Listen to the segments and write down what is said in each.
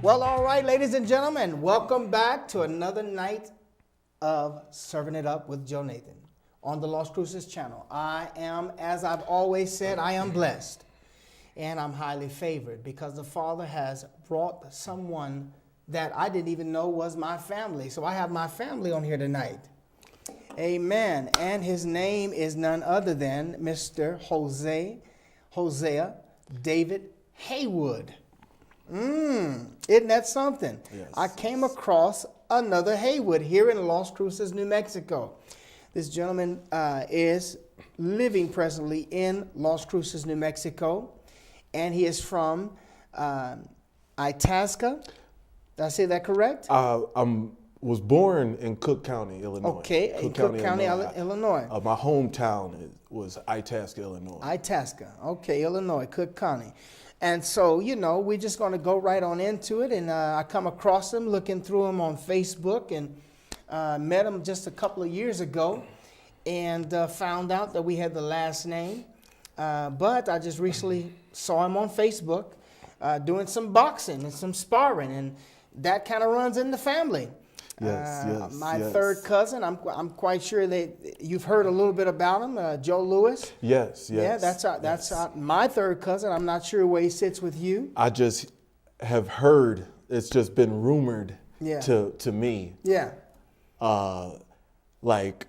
Well, all right, ladies and gentlemen, welcome back to another night of Serving It Up with Joe Nathan on the Las Cruces channel. I am, as I've always said, I am blessed and I'm highly favored because the Father has brought someone that I didn't even know was my family. So I have my family on here tonight. Amen. And his name is none other than Mr. Hosea David Haywood. Isn't that something? Yes. I came across another Haywood here in Las Cruces, New Mexico. This gentleman is living presently in Las Cruces, New Mexico, and he is from Itasca. Did I say that correct? Was born in Cook County, Illinois. Okay, in Cook County, Illinois. My hometown was Itasca, Illinois. Itasca, okay, Illinois, Cook County. And so, you know, we're just going to go right on into it. And I come across him, looking through him on Facebook, and met him just a couple of years ago and found out that we had the last name. But I just recently saw him on Facebook doing some boxing and some sparring, and that kind of runs in the family. Yes, my third cousin, I'm quite sure that you've heard a little bit about him, Joe Lewis. Yes. Yeah, that's my third cousin. I'm not sure where he sits with you. I just have heard, it's just been rumored to me. Yeah. Like,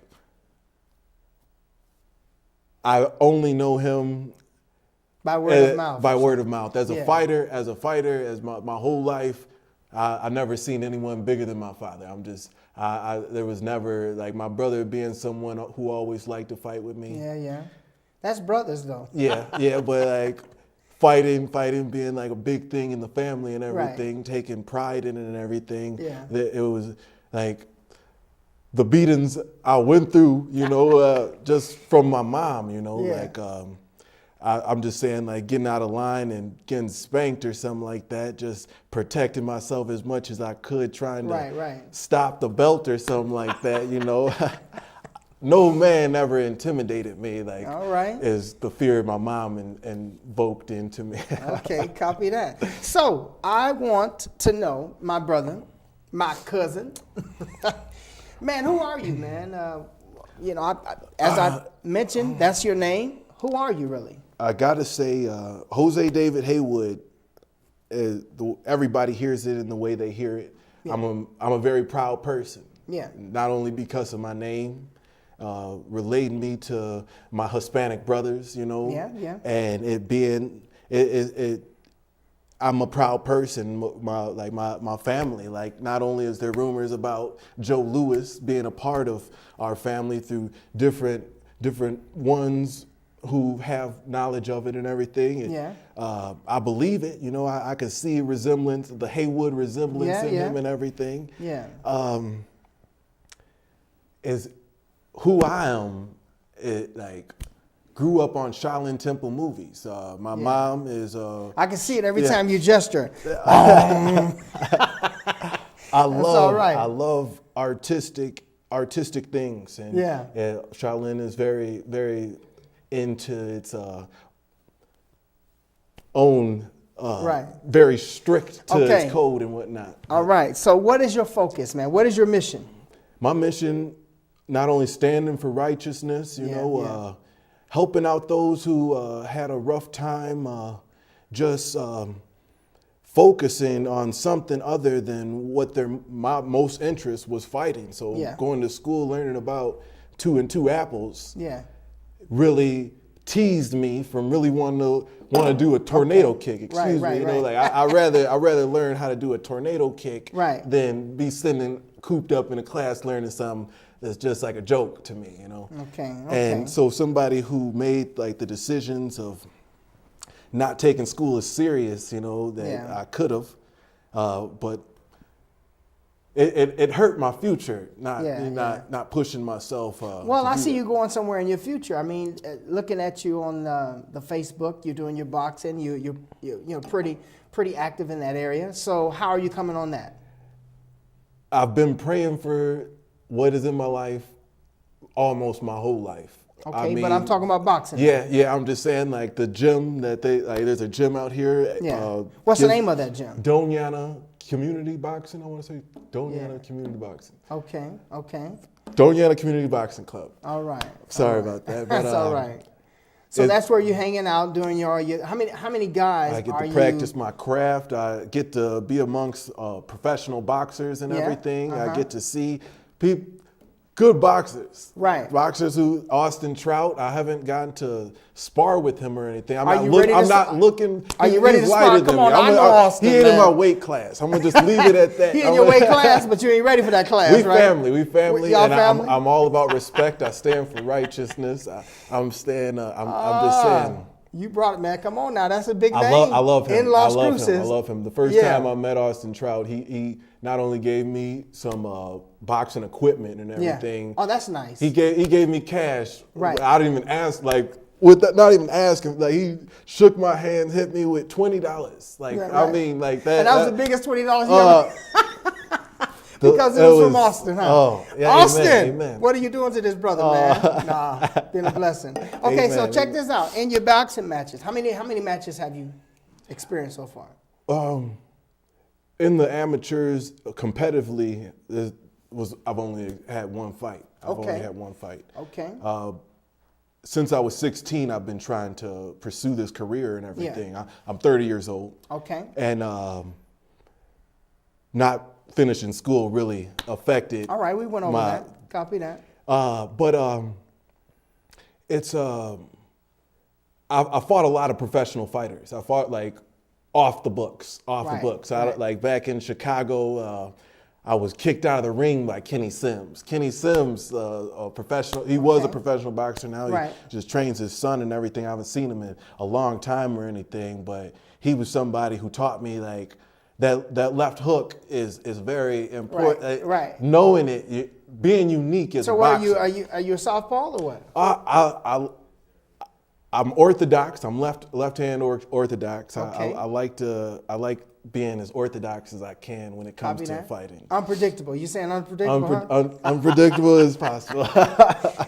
I only know him by word of mouth. By word of mouth. As a fighter, as my whole life, I never seen anyone bigger than my father. There was never, like, my brother being someone who always liked to fight with me. Yeah. That's brothers, though. Yeah, but like fighting being like a big thing in the family and everything, right. Taking pride in it and everything. Yeah. It was like the beatings I went through, just from my mom, like I'm just saying, like, getting out of line and getting spanked or something like that, just protecting myself as much as I could, trying to stop the belt or something like that, No man ever intimidated me, like, all right, is the fear of my mom invoked into me. Okay, copy that. So I want to know, my brother, my cousin, man, who are you, man? As I mentioned, that's your name. Who are you really? I gotta say, Hosea David Haywood. Everybody hears it in the way they hear it. Yeah. I'm a very proud person. Yeah. Not only because of my name, relating me to my Hispanic brothers, Yeah. And it being I'm a proud person. My family. Like, not only is there rumors about Joe Lewis being a part of our family through different ones who have knowledge of it and everything. And, I believe it. I can see resemblance, the Haywood resemblance in him and everything. Yeah. Is who I am. Grew up on Shaolin Temple movies. My mom is. I can see it every time you gesture. I love artistic things, and Shaolin is very, very into its own, very strict to its code and whatnot. All right. So what is your focus, man? What is your mission? My mission, not only standing for righteousness, helping out those who had a rough time, just focusing on something other than what my most interest was fighting. So going to school, learning about 2 and 2 apples. Really teased me from really wanting to do a tornado kick. Excuse me, like I rather learn how to do a tornado kick than be sitting cooped up in a class learning something that's just like a joke to me, Okay. And so somebody who made like the decisions of not taking school as serious, that I could have, but it hurt my future, not pushing myself. Well, I see you going somewhere in your future. I mean, looking at you on the Facebook, you're doing your boxing. You're pretty active in that area. So how are you coming on that? I've been praying for what is in my life almost my whole life. Okay, I mean, but I'm talking about boxing. Yeah. I'm just saying, like, the gym that there's a gym out here. Yeah. What's the name of that gym? Donyana Community boxing, I want to say. Doniana Community Boxing. Okay. Doniana Community Boxing Club. All right. Sorry about that. But, that's all right. So that's where you're hanging out doing your how many guys I get to practice my craft. I get to be amongst professional boxers and everything. I get to see people, good boxers. Right. Boxers who, Austin Trout, I haven't gotten to spar with him or anything. I'm Are not you ready to looking. Are you ready to spar? Come on, I know Austin. He ain't in my weight class. I'm going to just leave it at that. He in your weight class, but you ain't ready for that class, we right? We family. Y'all and family? I'm all about respect. I stand for righteousness. I'm just saying. You brought it, man. Come on now. That's a big name. I love him. In Las Cruces. I love him. The first time I met Austin Trout, he not only gave me some boxing equipment and everything. Yeah. Oh, that's nice. He gave me cash. Right. I didn't even ask, with that, not even asking. He shook my hand, hit me with $20. I mean, that. And that was the biggest $20 you ever. Because it was from Austin, huh? Oh, yeah, Austin, amen. What are you doing to this brother, man? Nah, been a blessing. Okay, so check this out. In your boxing matches, how many matches have you experienced so far? In the amateurs, competitively, I've only had one fight. Okay. Since I was 16, I've been trying to pursue this career and everything. Yeah. I'm 30 years old. Okay. And not finishing school really affected. All right, we went over that. Copy that. But it's I fought a lot of professional fighters. I fought off the books. Back in Chicago, I was kicked out of the ring by Kenny Sims. Kenny Sims, a professional. He was a professional boxer. Now he just trains his son and everything. I haven't seen him in a long time or anything, but he was somebody who taught me that left hook is very important. Right. Knowing it, being unique as a boxer. So are you a southpaw or what? I'm orthodox. I'm left-hand orthodox. Okay. I like being as orthodox as I can when it comes to fighting. Unpredictable. You saying unpredictable? Unpredictable as possible.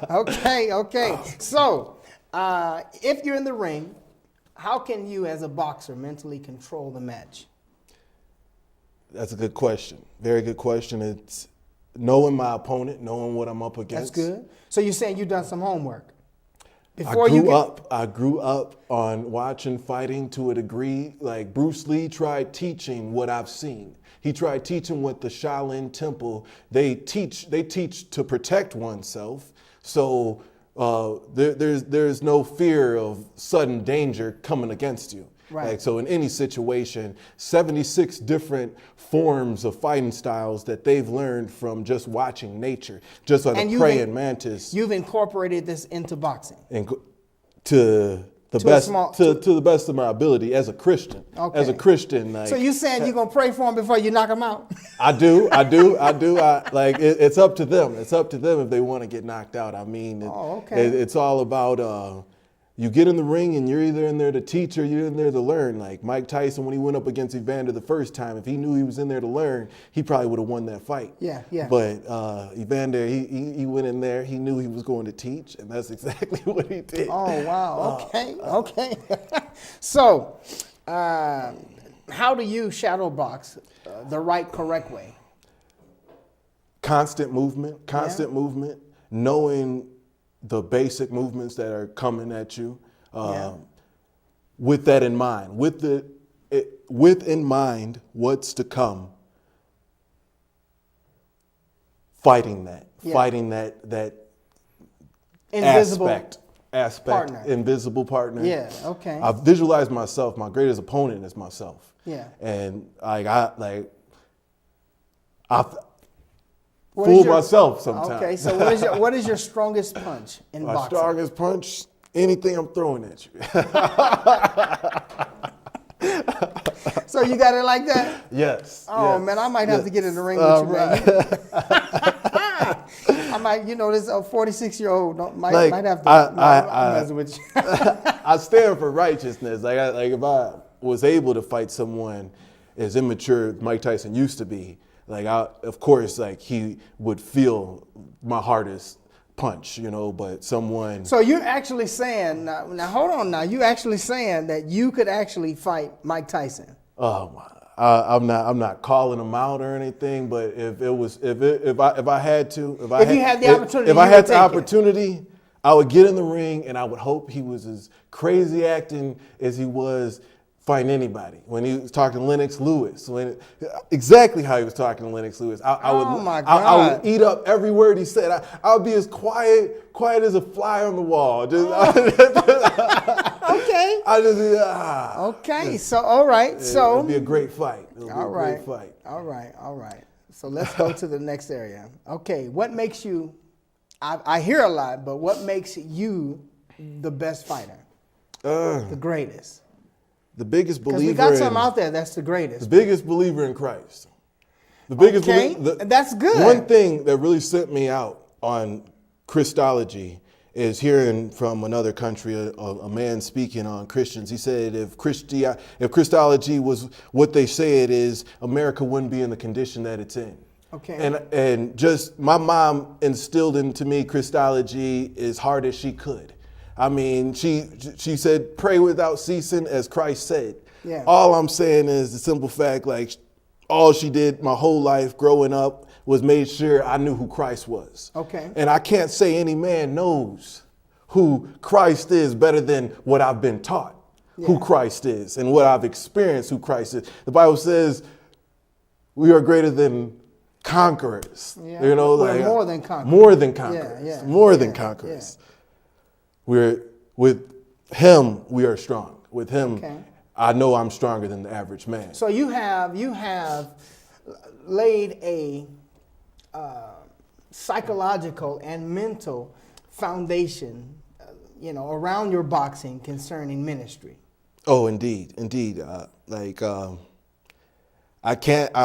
Okay. So, if you're in the ring, how can you, as a boxer, mentally control the match? That's a good question. Very good question. It's knowing my opponent, knowing what I'm up against. That's good. So you're saying you've done some homework? I grew up on watching fighting to a degree. Like Bruce Lee tried teaching what I've seen. He tried teaching what the Shaolin Temple, they teach to protect oneself. So there's no fear of sudden danger coming against you. Right. So in any situation, 76 different forms of fighting styles that they've learned from just watching nature, just like a praying mantis. You've incorporated this into boxing. To the best of my ability as a Christian. Okay. As a Christian, so you saying you're gonna pray for them before you knock them out? I do. It's up to them. It's up to them if they want to get knocked out. I mean, it's all about. You get in the ring and you're either in there to teach or you're in there to learn. Like Mike Tyson, when he went up against Evander the first time, if he knew he was in there to learn, he probably would have won that fight. Yeah. But Evander, he went in there, he knew he was going to teach, and that's exactly what he did. Oh, wow. Okay. So, how do you shadow box the correct way? Constant movement, knowing the basic movements that are coming at you, with that in mind, with in mind what's to come. Fighting that invisible aspect, invisible partner. Yeah. Okay. I visualize myself. My greatest opponent is myself. Yeah. And I fool myself sometimes. Okay, so what is your strongest punch in boxing? My strongest punch, anything I'm throwing at you. So you got it like that? Yes. Oh, man, I might have to get in the ring with you, man. I might, this 46-year-old might have to. I'm messing with you. I stand for righteousness. If I was able to fight someone as immature as Mike Tyson used to be, of course, he would feel my hardest punch, but someone. So you're actually saying, now hold on now, you actually saying that you could actually fight Mike Tyson? Oh, I'm not calling them out or anything, but if I had the opportunity, I would get in the ring and I would hope he was as crazy acting as he was fighting anybody. When he was talking to Lennox Lewis, exactly how he was talking to Lennox Lewis, I would eat up every word he said. I would be as quiet as a fly on the wall. Okay. Okay. So all right. So it'll be a great fight. All right. So let's go to the next area. Okay. What makes you? I hear a lot, but what makes you the best fighter? The greatest. The biggest believer. Because we got something out there that's the greatest. The biggest believer in Christ. The biggest. That's good. One thing that really sent me out on Christology is hearing from another country a man speaking on Christians. He said if Christology was what they say it is, America wouldn't be in the condition that it's in. Okay. And just my mom instilled into me Christology as hard as she could. I mean, she said, pray without ceasing, as Christ said. Yeah. All I'm saying is the simple fact, like, all she did my whole life growing up was made sure I knew who Christ was. Okay. And I can't say any man knows who Christ is better than what I've been taught who Christ is and what I've experienced who Christ is. The Bible says we are greater than conquerors. Yeah. You know, we're more than conquerors. More than conquerors. More than conquerors. We're with him we are strong. With him I know I'm stronger than the average man. So you have laid a psychological and mental foundation, around your boxing concerning ministry. Oh, indeed. I'm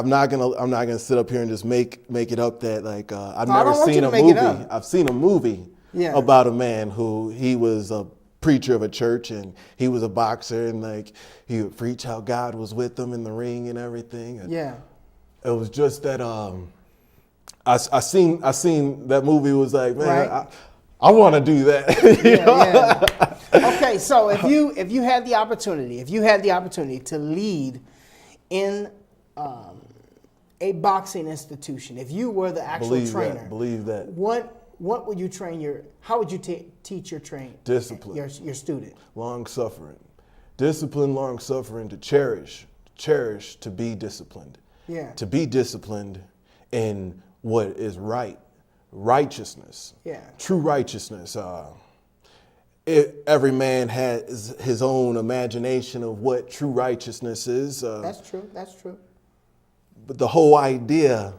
not gonna sit up here and just make it up that I've never seen a movie. I've seen a movie about a man who he was a preacher of a church and he was a boxer and he would preach how God was with him in the ring and everything. And it was just that I seen that movie was like, man, right. I want to do that. Okay, so if you had the opportunity to lead in a boxing institution, if you were the actual trainer, believe that. What would you train how would you teach your discipline, your student? Long suffering, discipline, long suffering, to cherish, to be disciplined. Yeah. To be disciplined in what is right, righteousness. Yeah. True righteousness. Every man has his own imagination of what true righteousness is. That's true. But the whole idea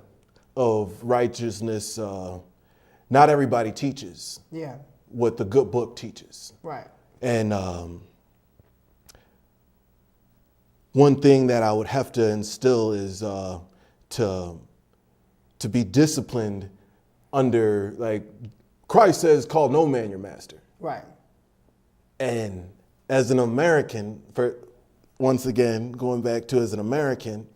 of righteousness, not everybody teaches what the good book teaches. Right. And one thing that I would have to instill is to be disciplined under, Christ says, call no man your master. Right. And as an American, once again, going back to as an American,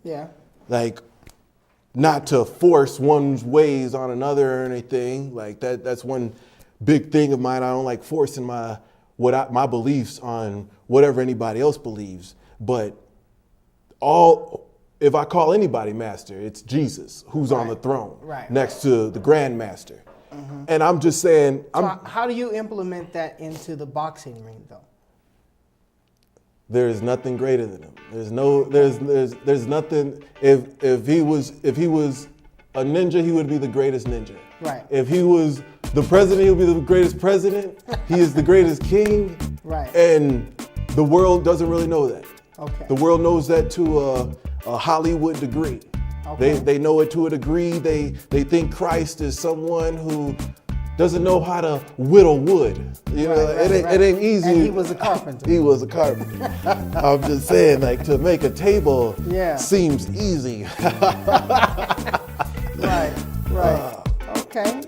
not to force one's ways on another or anything that's one big thing of mine. I don't like forcing my beliefs on whatever anybody else believes. But if I call anybody master, it's Jesus who's on the throne next to the Grand Master. Mm-hmm. And I'm just saying. So how do you implement that into the boxing ring, though? There is nothing greater than him. There's nothing. If he was a ninja, he would be the greatest ninja. Right. If he was the president, he would be the greatest president. He is the greatest king. Right. And the world doesn't really know that. Okay. The world knows that to a Hollywood degree. Okay. They know it to a degree. They think Christ is someone who doesn't know how to whittle wood. It ain't easy. And he was a carpenter. I'm just saying, to make a table seems easy. Right. Okay.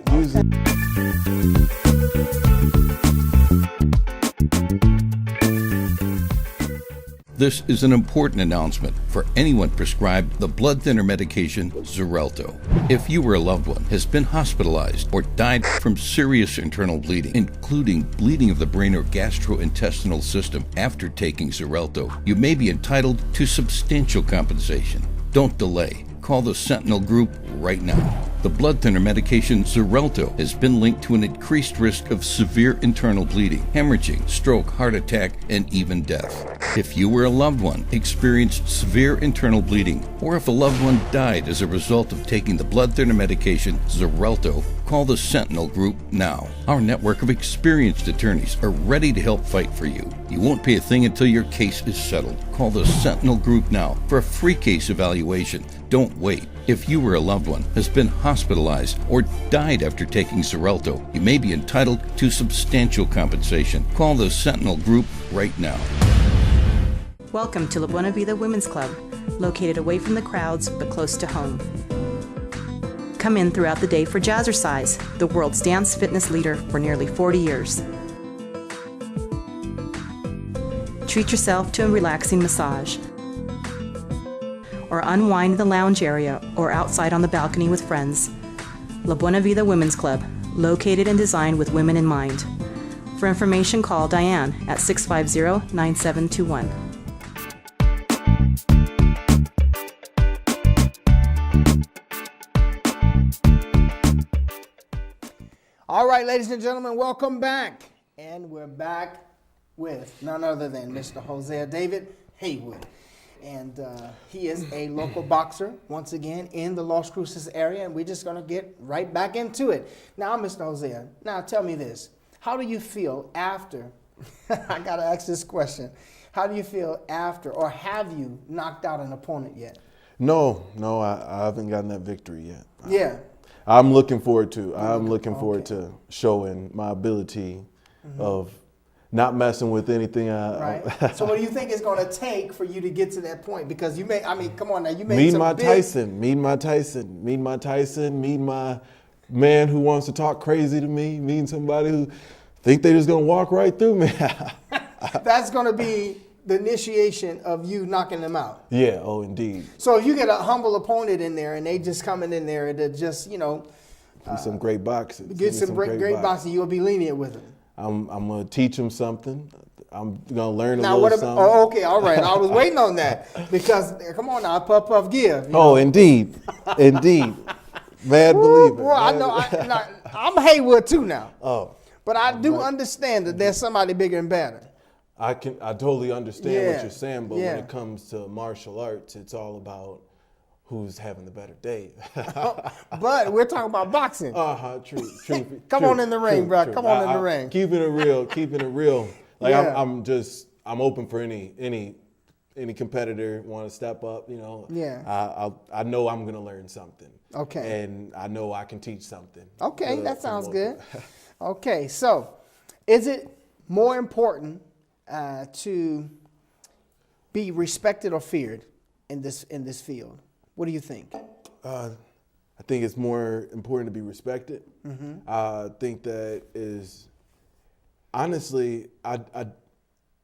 This is an important announcement for anyone prescribed the blood thinner medication Xarelto. If you or a loved one has been hospitalized or died from serious internal bleeding, including bleeding of the brain or gastrointestinal system after taking Xarelto, you may be entitled to substantial compensation. Don't delay. Call the Sentinel Group right now. The blood thinner medication Xarelto has been linked to an increased risk of severe internal bleeding, hemorrhaging, stroke, heart attack, and even death. If you or a loved one experienced severe internal bleeding, or if a loved one died as a result of taking the blood thinner medication Xarelto, call the Sentinel Group now. Our network of experienced attorneys are ready to help fight for you. You won't pay a thing until your case is settled. Call the Sentinel Group now for a free case evaluation. Don't wait. If you or a loved one has been hospitalized or died after taking Xarelto, you may be entitled to substantial compensation. Call the Sentinel Group right now. Welcome to La Buena Vida Women's Club, located away from the crowds but close to home. Come in throughout the day for Jazzercise, the world's dance fitness leader for nearly 40 years. Treat yourself to a relaxing massage, or unwind in the lounge area or outside on the balcony with friends. La Buena Vida Women's Club, located and designed with women in mind. For information, call Diane at 650-9721. All right, ladies and gentlemen, welcome back. And we're back with none other than Mr. Hosea David Haywood. And he is a local boxer, once again, in the Las Cruces area, and we're just going to get right back into it. Now, Mr. Hosea, now tell me this. How do you feel after, I got to ask this question, how do you feel after, or have you knocked out an opponent yet? No, I haven't gotten that victory yet. Yeah. I'm looking forward to showing my ability of not messing with anything. Right. So what do you think it's going to take for you to get to that point? Because you may, I mean, come on now, you made meet some my big... Tyson, meet my man who wants to talk crazy to me, meeting somebody who think they're just going to walk right through me. That's going to be the initiation of you knocking them out. Yeah, oh, indeed. So if you get a humble opponent in there and they just coming in there to just, some great boxing. Get some great boxing, you'll be lenient with them. I'm going to teach them something. I'm going to learn now, little something. Oh, okay, all right. I was waiting on that because, come on now, puff, give. Oh, indeed. Indeed. Mad believer. Boy, I know. I'm Haywood too now. Oh. But I do understand that there's somebody bigger and better. I totally understand what you're saying, but when it comes to martial arts, it's all about who's having the better day. But we're talking about boxing. True. Come on in the ring, bro. Come on in the ring. Keeping it real. Like I'm open for any competitor want to step up, Yeah. I know I'm gonna learn something. Okay. And I know I can teach something. Okay, that sounds good. Okay, so is it more important to be respected or feared in this field? What do you think? I think it's more important to be respected. Mm-hmm. I think that is honestly,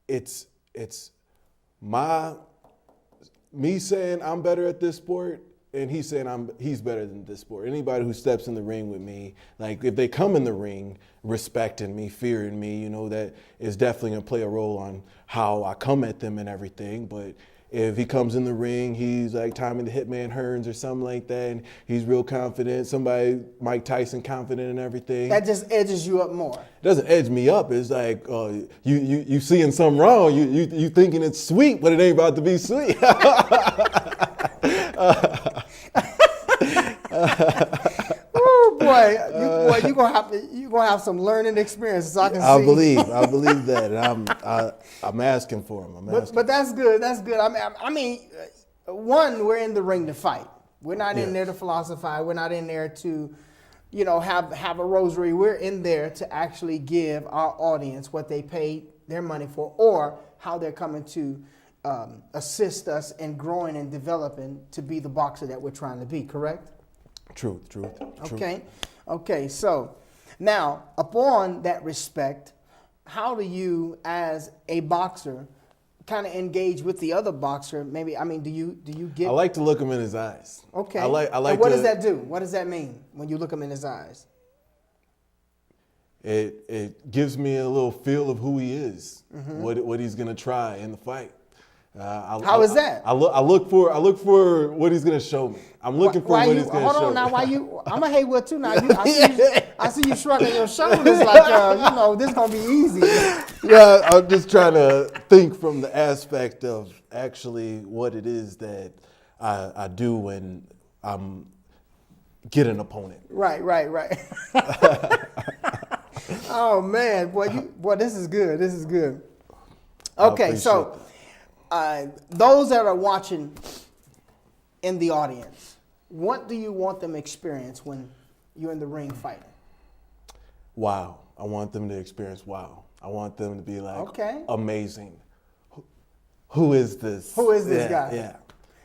it's me saying I'm better at this sport, and he's saying he's better than this sport. Anybody who steps in the ring with me, like if they come in the ring respecting me, fearing me, that is definitely gonna play a role on how I come at them and everything. But if he comes in the ring, he's like Tommy the Hitman Hearns or something like that, and he's real confident, somebody, Mike Tyson, confident and everything. That just edges you up more. It doesn't edge me up. It's like you seeing something wrong. You thinking it's sweet, but it ain't about to be sweet. Oh boy, you gonna have some learning experiences. I can see. I believe that, and I'm asking for them. But that's good. That's good. I mean, we're in the ring to fight. We're not in there to philosophize. We're not in there to, have a rosary. We're in there to actually give our audience what they paid their money for, or how they're coming to assist us in growing and developing to be the boxer that we're trying to be. Correct? Truth. Okay. So now, upon that respect, how do you, as a boxer, kind of engage with the other boxer, maybe, I mean, do you get? I like to look him in his eyes. Okay. I like. And what does that do? What does that mean when you look him in his eyes? It gives me a little feel of who he is, what he's gonna try in the fight. How is that? I look for what he's gonna show me. I'm looking for what he's gonna show me. Hold on now. Why you? I'm a Haywood too now. I see you shrugging your shoulders like this gonna be easy. Yeah, I'm just trying to think from the aspect of actually what it is that I do when I'm get an opponent. Right. Oh man, boy, this is good. This is good. Okay, so those that are watching in the audience, what do you want them to experience when you're in the ring fighting? Wow. I want them to experience wow. I want them to be like, okay, amazing. Who is this? Who is this guy? Yeah.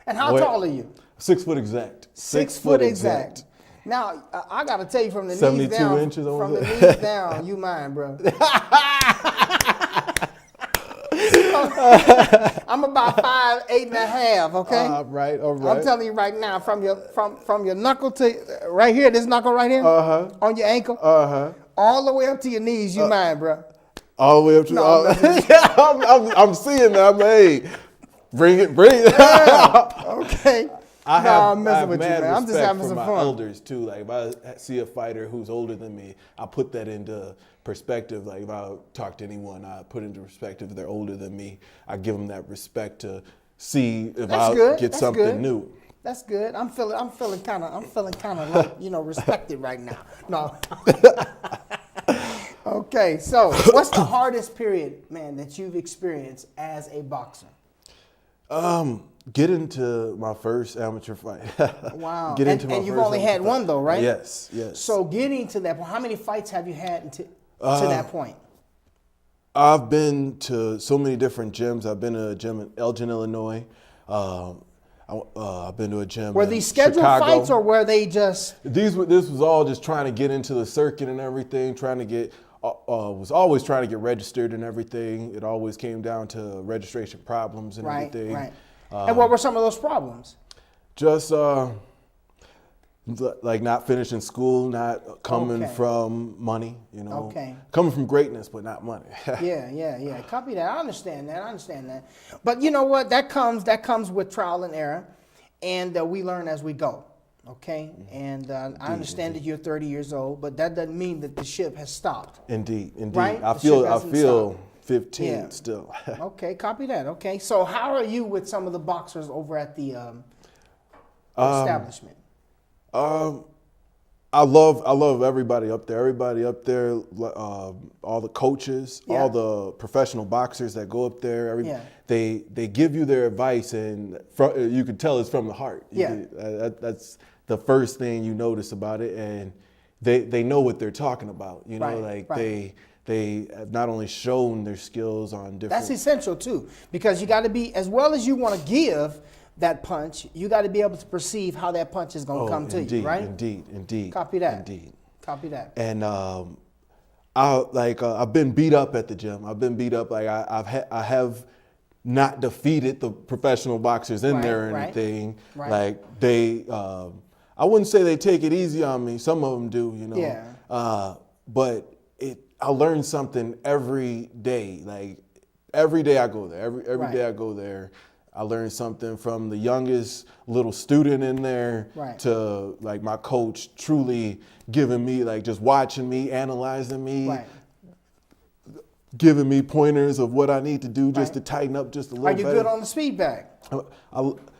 And how tall are you? 6 foot exact. 6 foot exact. Now, I got to tell you from the knees 72 down. inches over from the there. knees down, you mine, bro. I'm about 5'8" and a half, okay? All right. I'm telling you right now, from your knuckle to right here, this knuckle right here, on your ankle, all the way up to your knees, you mine, bro. All the way up to yeah, I'm seeing that. Hey, bring it. Yeah. Okay. I'm messing with you, man. I'm just having for some my fun. elders too. Like if I see a fighter who's older than me, I put that into perspective. Like if I talk to anyone, I put into perspective that they're older than me. I give them that respect to see if I get something new. That's good. I'm feeling kind of like, respected right now. No. Okay, so what's the hardest period, man, that you've experienced as a boxer? Get into my first amateur fight. Wow. And you've only had one though, right? Yes. So getting to that point, how many fights have you had to that point? I've been to so many different gyms. I've been to a gym in Elgin, Illinois. I've been to a gym Were these scheduled Chicago. Fights or were they just? This was all just trying to get into the circuit and everything, trying to get, was always trying to get registered and everything. It always came down to registration problems and everything. Right. And what were some of those problems? Just like not finishing school, not coming from money, coming from greatness, but not money. Yeah. Copy that. I understand that. But you know what? That comes with trial and error, and we learn as we go. Okay. And I understand that you're 30 years old, but that doesn't mean that the ship has stopped. Indeed. Right? I feel 15 still. Okay. Copy that. Okay. So how are you with some of the boxers over at the establishment? I love everybody up there. Everybody up there, all the coaches, all the professional boxers that go up there. They give you their advice, and you can tell it's from the heart. That's the first thing you notice about it, and they know what they're talking about. They have not only shown their skills on different. That's essential too, because you got to be, as well as you want to give that punch, you got to be able to perceive how that punch is going to come to you, right? Indeed. Copy that. Indeed. Copy that. And I've been beat up at the gym. I've been beat up. Like I have not defeated the professional boxers in there or anything. Right. Like they, I wouldn't say they take it easy on me. Some of them do, Yeah. But I learn something every day. Like every day I go there. Every day I go there. I learned something from the youngest little student in there to like my coach truly giving me, like just watching me, analyzing me, giving me pointers of what I need to do just to tighten up just a little bit. Are you good on the speed bag?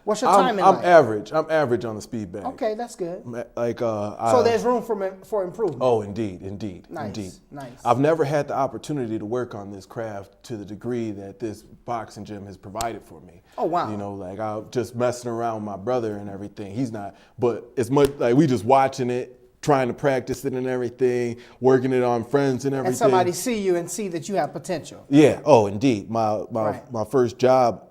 What's your timing I'm like? average. I'm average on the speed bag. Okay, that's good. Like so there's room for improvement. Oh, indeed. Nice. I've never had the opportunity to work on this craft to the degree that this boxing gym has provided for me. Oh wow. Like I'm just messing around with my brother and everything. He's not, but it's much like we just watching it, trying to practice it and everything, working it on friends and everything. And somebody see you and see that you have potential. Yeah. Oh, indeed. My first job,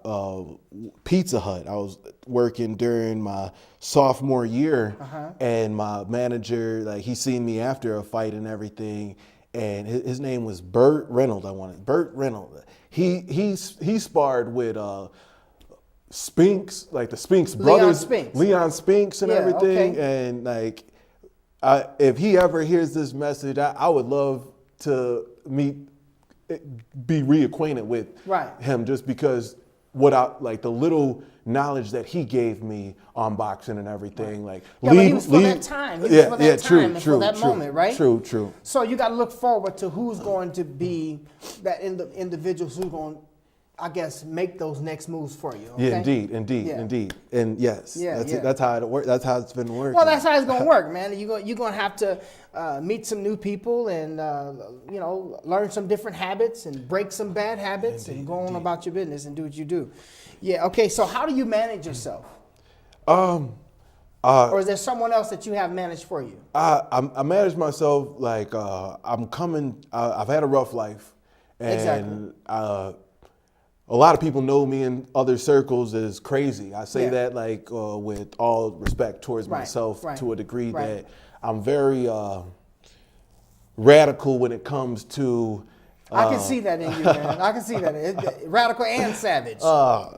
Pizza Hut. I was working during my sophomore year, and my manager, like he seen me after a fight and everything, and his name was Burt Reynolds. Burt Reynolds. he sparred with Spinks, like the Spinks brothers, Leon Spinks and everything. Okay. And like, if he ever hears this message, I would love to be reacquainted with him, just because like the little knowledge that he gave me on boxing and everything. Like, but he was for that time. He was for that time and for that moment, right? True. So you got to look forward to who's going to be that individuals who's going, I guess, make those next moves for you. Okay? Yeah, indeed. And yes, that's how it works. That's how it's been working. Well, that's how it's going to work, man. You're going to have to meet some new people and, learn some different habits and break some bad habits and go on about your business and do what you do. Yeah, okay, so how do you manage yourself? Or is there someone else that you have managed for you? I manage myself like I've had a rough life. And a lot of people know me in other circles as crazy. I say that like with all respect towards myself to a degree, that I'm very radical when it comes to... I can see that in you, man. I can see that. Radical and savage. I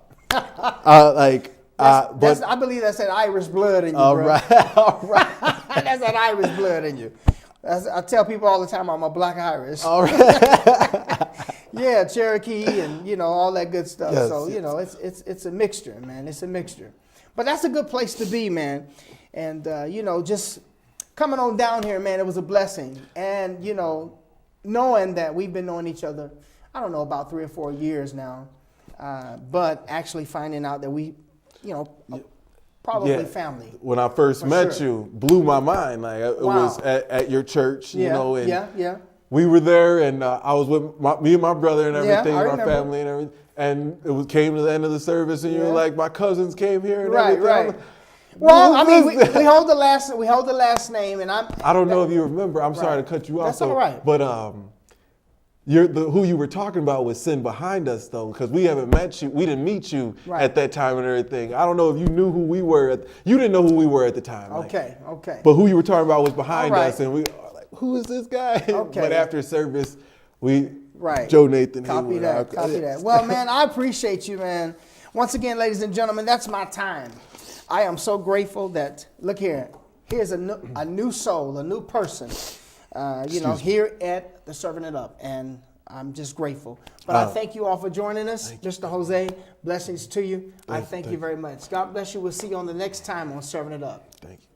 believe that's that Irish blood in you, all bro. All right. That's that Irish blood in you. I tell people all the time I'm a black Irish. All right. Yeah, Cherokee and all that good stuff. Yes, so it's a mixture, man. It's a mixture, but that's a good place to be, man. And just coming on down here, man, it was a blessing. And knowing that we've been knowing each other, I don't know, about 3 or 4 years now, but actually finding out that we, probably family. When I first met you, blew my mind. Like it was at your church, and we were there, and I was with me and my brother and everything, my family and everything. And it came to the end of the service, and you were like, "My cousins came here," and everything. Right. Well, I mean, we hold the last name, and I don't know if you remember. I'm sorry to cut you off. That's all right. But who you were talking about was sitting behind us, though, because we haven't met you. We didn't meet you at that time and everything. I don't know if you knew who we were. You didn't know who we were at the time. Okay. But who you were talking about was behind us, and we were like, "Who is this guy?" Okay. But after service, Joe Nathan Copy Haywood. Copy that. Well, man, I appreciate you, man. Once again, ladies and gentlemen, that's my time. I am so grateful that, look here, here's a new soul, a new person, here at the Serving It Up. And I'm just grateful. But I thank you all for joining us. Mr. Jose, blessings to you. I thank you very much. God bless you. We'll see you on the next time on Serving It Up. Thank you.